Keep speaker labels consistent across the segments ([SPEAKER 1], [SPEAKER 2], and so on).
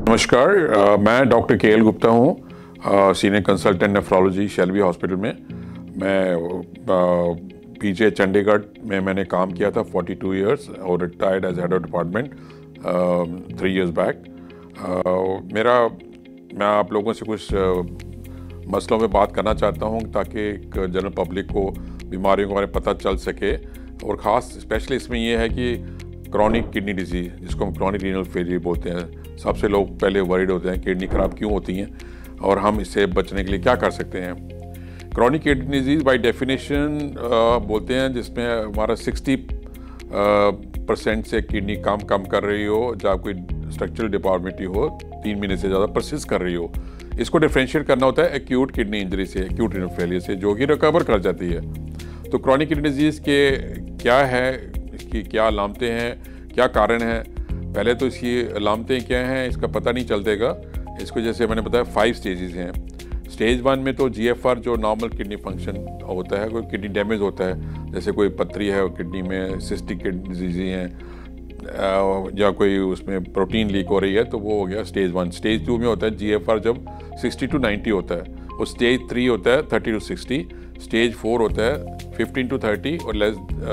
[SPEAKER 1] नमस्कार, मैं डॉक्टर के एल गुप्ता हूँ, senior consultant nephrology Shelby hospital में। मैं पीजे चंडीगढ़ में मैंने काम किया था 42 इयर्स और retired as head of department 3 years back. मैं आप लोगों से कुछ मसलों में बात करना चाहता हूँ ताकि जनरल पब्लिक को बीमारियों के बारे में पता चल सके, और ख़ास स्पेशली इसमें यह है कि क्रॉनिक किडनी डिजीज़, जिसको हम क्रॉनिक रीनल फेलियर बोलते हैं, सबसे लोग पहले वरीड होते हैं किडनी ख़राब क्यों होती हैं और हम इससे बचने के लिए क्या कर सकते हैं। Chronic kidney disease by definition बोलते हैं जिसमें हमारा 60% से किडनी काम कर रही हो, जब कोई स्ट्रक्चरल डिफॉर्मिटी हो, 3 महीने से ज़्यादा परसिस्ट कर रही हो। इसको डिफ्रेंशिएट करना होता है एक्यूट किडनी इंजरी से, एक्यूट रीनल फेलियर से, जो कि रिकवर कर जाती है। तो क्रॉनिक किडनी डिजीज़ के क्या है, इसकी क्या अलामतें हैं, क्या कारण है। पहले तो इसकी अलामतें क्या हैं इसका पता नहीं चलतेगा। इसको जैसे मैंने बताया 5 स्टेजेस हैं। स्टेज 1 में तो GFR जो नॉर्मल किडनी फंक्शन होता है, कोई किडनी डैमेज होता है, जैसे कोई पथरी है किडनी में, सिस्टिक किडनी डिजीज़ हैं, या कोई उसमें प्रोटीन लीक हो रही है, तो वो हो गया स्टेज 1। स्टेज 2 में होता है GFR जब 60 to 90 होता है, और स्टेज 3 होता है 30 to 60, स्टेज 4 होता है 15 to 30, और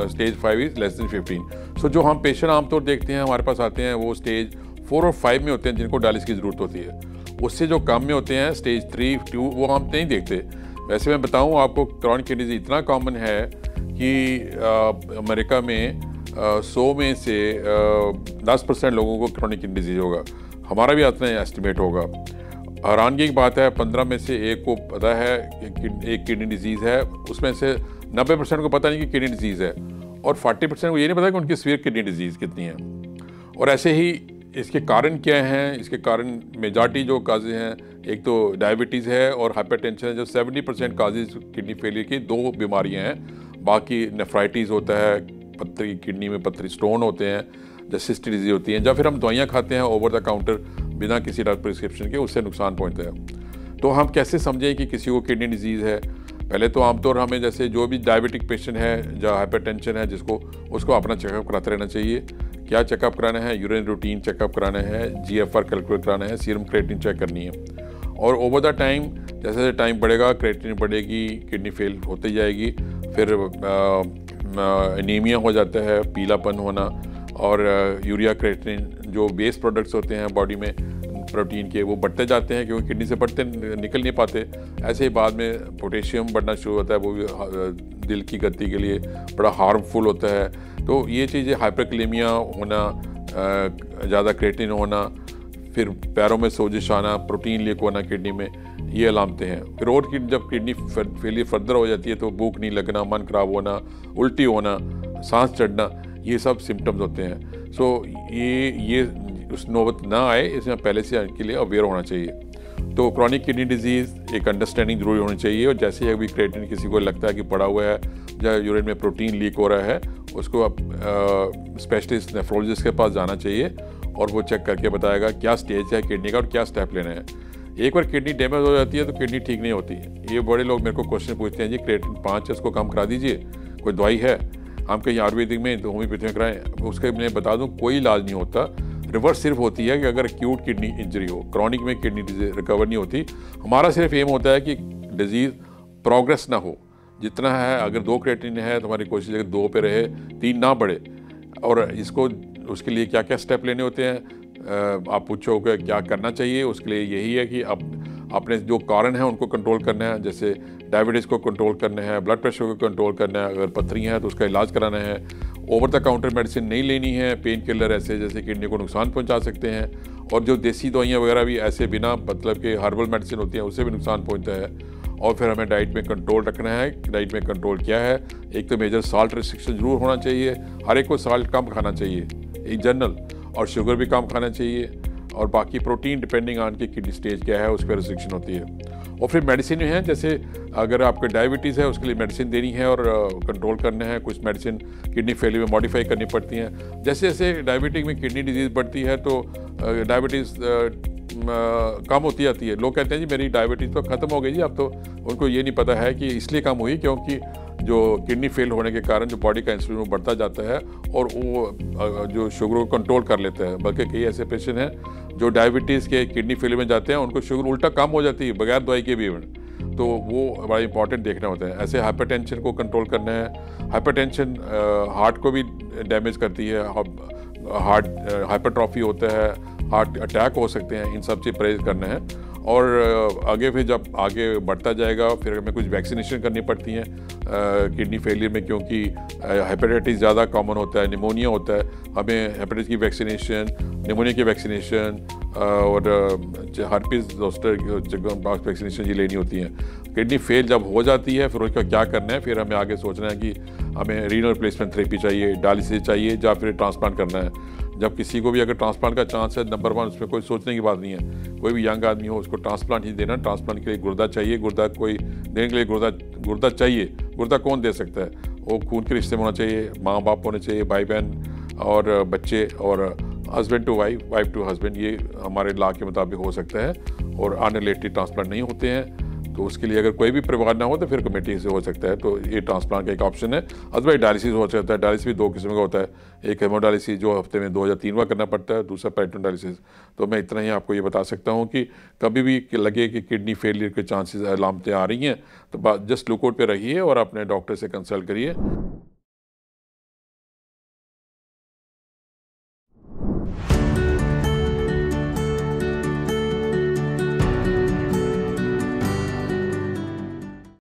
[SPEAKER 1] स्टेज 5 इज़ लेस देन 15। सो जो हम पेशेंट आमतौर देखते हैं हमारे पास आते हैं, वो स्टेज 4 और 5 में होते हैं, जिनको डायलिसिस की ज़रूरत होती है। उससे जो कम में होते हैं स्टेज 3, 2, वो हम नहीं देखते। वैसे मैं बताऊं आपको, क्रॉनिक किडनी डिजीज़ इतना कॉमन है कि अमेरिका में 100 में से 10% लोगों को क्रॉनिक किडनी डिजीज़ होगा। हमारा भी इतना एस्टिमेट होगा। हैरानगी की बात है, 15 में से 1 को पता है कि एक किडनी डिजीज़ है, उसमें से 90% को पता नहीं कि किडनी डिजीज़ है, और 40% को ये नहीं पता कि उनकी सीवियर किडनी डिजीज़ कितनी है। और ऐसे ही इसके कारण क्या हैं, इसके कारण मेजॉरिटी जो काजेज़ हैं, एक तो डायबिटीज़ है और हाइपरटेंशन है, जो 70% काजेज़ किडनी फेलियर की 2 बीमारियां हैं। बाकी नेफ्राइटिस होता है, पथरी, किडनी में पथरी, स्टोन होते हैं, जो सिस्टिक डिजीज़ होती हैं, या फिर हम दवाइयाँ खाते हैं ओवर द काउंटर बिना किसी डॉक्टर प्रिस्क्रिप्शन के, उससे नुकसान पहुँचता है। तो हम कैसे समझें कि किसी को किडनी डिजीज़ है। पहले तो आमतौर हमें, जैसे जो भी डायबिटिक पेशेंट है, जो हाइपरटेंशन है, उसको अपना चेकअप कराते रहना चाहिए। क्या चेकअप कराना है? यूरिन रूटीन चेकअप कराना है, GFR कैलकुलेट कराना है, सीरम क्रिएटिनिन चेक करनी है। और ओवर द टाइम, जैसे जैसे टाइम बढ़ेगा, क्रिएटिनिन बढ़ेगी, किडनी फेल होती जाएगी, फिर एनीमिया हो जाता है, पीलापन होना, और यूरिया क्रिएटिनिन जो बेस प्रोडक्ट्स होते हैं बॉडी में प्रोटीन के, वो बढ़ते जाते हैं क्योंकि किडनी से बढ़ते निकल नहीं पाते। ऐसे ही बाद में पोटेशियम बढ़ना शुरू होता है, वो भी दिल की गति के लिए बड़ा हार्मफुल होता है। तो ये चीज़ें, हाइपरकैलेमिया होना, ज़्यादा क्रिएटिनिन होना, फिर पैरों में सोजिश आना, प्रोटीन लीक होना किडनी में, ये अलामतें हैं। फिर और जब किडनी फेलियर फर्दर हो जाती है तो भूख नहीं लगना, मन खराब होना, उल्टी होना, सांस चढ़ना, ये सब सिम्टम्स होते हैं। सो ये उस नौबत ना आए, इसमें पहले से इनके लिए अवेयर होना चाहिए। तो क्रॉनिक किडनी डिजीज़ एक अंडरस्टैंडिंग जरूरी होनी चाहिए, और जैसे ही अभी क्रिएटिनिन किसी को लगता है कि पड़ा हुआ है या यूरिन में प्रोटीन लीक हो रहा है, उसको अब स्पेशलिस्ट नेफ्रोलॉजिस्ट के पास जाना चाहिए, और वो चेक करके बताएगा क्या स्टेज है किडनी का और क्या स्टेप लेना है। एक बार किडनी डैमेज हो जाती है तो किडनी ठीक नहीं होती है। ये बड़े लोग मेरे को क्वेश्चन पूछते हैं, जी क्रिएटिनिन 5 है, उसको कम करा दीजिए, कोई दवाई है? हम कहीं आयुर्वेदिक में तो होम्योपैथी में कराएं। उसके मैं बता दूं, कोई इलाज नहीं होता। रिवर्स सिर्फ होती है कि अगर एक्यूट किडनी इंजरी हो, क्रॉनिक में किडनी रिकवर नहीं होती। हमारा सिर्फ एम होता है कि डिजीज़ प्रोग्रेस ना हो। जितना है, अगर 2 क्रिएटिनिन है तो हमारी कोशिश है कि 2 पे रहे, 3 ना बढ़े। और इसको, उसके लिए क्या क्या स्टेप लेने होते हैं, आप पूछोगे क्या करना चाहिए। उसके लिए यही है कि अपने जो कारण हैं उनको कंट्रोल करना है, जैसे डायबिटीज़ को कंट्रोल करना है, ब्लड प्रेशर को कंट्रोल करना है, अगर पथरी है तो उसका इलाज कराना है। ओवर द काउंटर मेडिसिन नहीं लेनी है, पेन किलर ऐसे जैसे किडनी को नुकसान पहुंचा सकते हैं, और जो देसी दवाइयाँ वगैरह भी ऐसे बिना मतलब के हर्बल मेडिसिन होती हैं, उससे भी नुकसान पहुंचता है। और फिर हमें डाइट में कंट्रोल रखना है। डाइट में कंट्रोल क्या है? एक तो मेजर साल्ट रिस्ट्रिक्शन जरूर होना चाहिए, हर एक को साल्ट कम खाना चाहिए इन जनरल, और शुगर भी कम खाना चाहिए, और बाकी प्रोटीन डिपेंडिंग ऑन की किडनी स्टेज क्या है उस पर रिस्ट्रिक्शन होती है। और फिर मेडिसिन है, जैसे अगर आपको डायबिटीज़ है उसके लिए मेडिसिन देनी है और कंट्रोल करना है। कुछ मेडिसिन किडनी फेलियर में मॉडिफाई करनी पड़ती हैं। जैसे जैसे डायबिटिक में किडनी डिजीज़ बढ़ती है तो डायबिटीज़ कम होती जाती है। लोग कहते हैं जी मेरी डायबिटीज़ तो ख़त्म हो गई जी, अब तो उनको ये नहीं पता है कि इसलिए कम हुई क्योंकि जो किडनी फेल होने के कारण जो बॉडी का इंसुलिन वो बढ़ता जाता है और वो जो शुगर को कंट्रोल कर लेता है। बल्कि कई ऐसे पेशेंट हैं जो डायबिटीज़ के किडनी फेल में जाते हैं, उनको शुगर उल्टा कम हो जाती है बगैर दवाई के भी। तो वो बड़ा इंपॉर्टेंट देखना होता है। ऐसे हाइपरटेंशन को कंट्रोल करना है। हाइपरटेंशन हार्ट को भी डैमेज करती है, हार्ट हाइपरट्रॉफी होता है, हार्ट अटैक हो सकते हैं। इन सब से परहेज करना है। और आगे फिर जब आगे बढ़ता जाएगा फिर हमें कुछ वैक्सीनेशन करनी पड़ती हैं किडनी फेलियर में, क्योंकि हेपेटाइटिस ज़्यादा कॉमन होता है, निमोनिया होता है। हमें हेपेटाइटिस की वैक्सीनेशन, निमोनिया की वैक्सीनेशन और हर्पीस जोस्टर चिकनपॉक्स वैक्सीनेशन ये लेनी होती हैं। किडनी फेल जब हो जाती है फिर उसका क्या करना है, फिर हमें आगे सोचना है कि हमें रीनल रिप्लेसमेंट थेरेपी चाहिए, डायलिसिस चाहिए, या फिर ट्रांसप्लांट करना है। जब किसी को भी अगर ट्रांसप्लांट का चांस है, नंबर 1 उसमें कोई सोचने की बात नहीं है। कोई भी यंग आदमी हो उसको ट्रांसप्लांट ही देना। ट्रांसप्लांट के लिए गुर्दा चाहिए, गुर्दा कोई देने के लिए गुर्दा चाहिए। गुर्दा कौन दे सकता है? वो खून के रिश्ते में होना चाहिए, माँ बाप होने चाहिए, भाई बहन और बच्चे, और husband to wife, wife to husband. ये हमारे लॉ के मुताबिक हो सकता है और अनरिलेटेड ट्रांसप्लांट नहीं होते हैं। तो उसके लिए अगर कोई भी परिवार ना हो तो फिर कमेटी से हो सकता है। तो ये ट्रांसप्लांट का एक ऑप्शन है। अदरवाइज डायलिसिस हो सकता है। डायलिसिस भी 2 किस्म का होता है। एक हेमोडायलिसिस जो हफ्ते में 2 या 3 बार करना पड़ता है, दूसरा पेरिटोनियल डायलिसिस। तो मैं इतना ही आपको ये बता सकता हूँ कि कभी भी लगे कि किडनी फेलियर के चांसेस अलामतें आ रही हैं तो जस्ट लुकआउट पे रहिए और अपने डॉक्टर से कंसल्ट करिए।